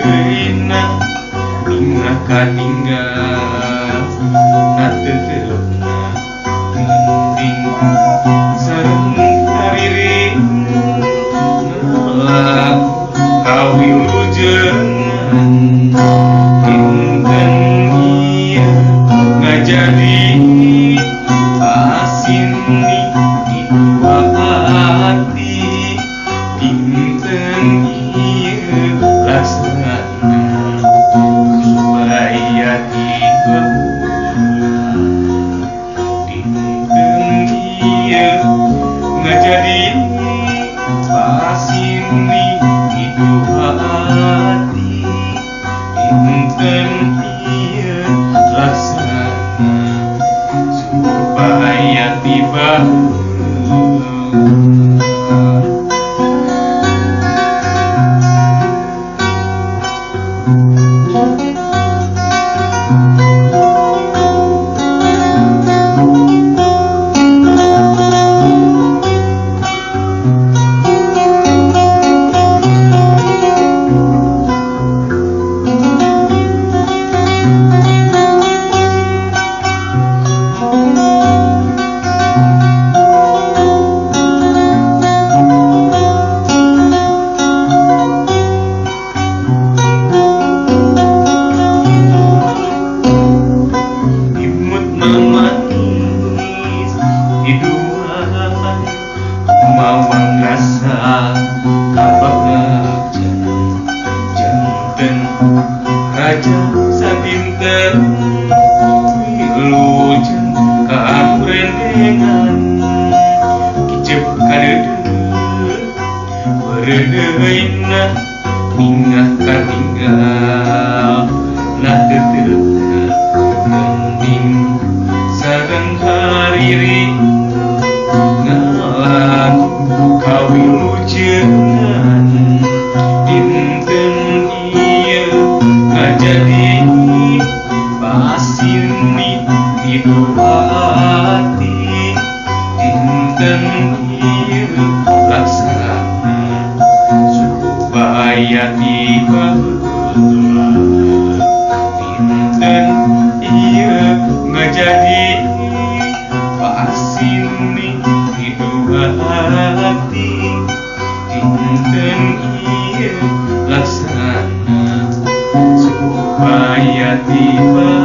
deuna bingah katinggal nateteupna gending sareng hariring ngalak kawilujengan dinten ieu ngajadi pasini di dua hati dinten ieu laksana supaya dikebulan dinten ieu ngajadi pasini di dua hati dinten ieu laksana supaya tiba mawang rasa kabagjan janten raja sadinten wilujeng kakurendengan kicep kadeudeut beredeuna bingah katinggal nateteupna gending sareng hariring ngalak kawilujengan dinten ieu ngajadi pasini di dua hati dinten ieu laksana supaya tiba dinten ieu ngajadi pasini di dua hati dinten ieu laksana supaya tiba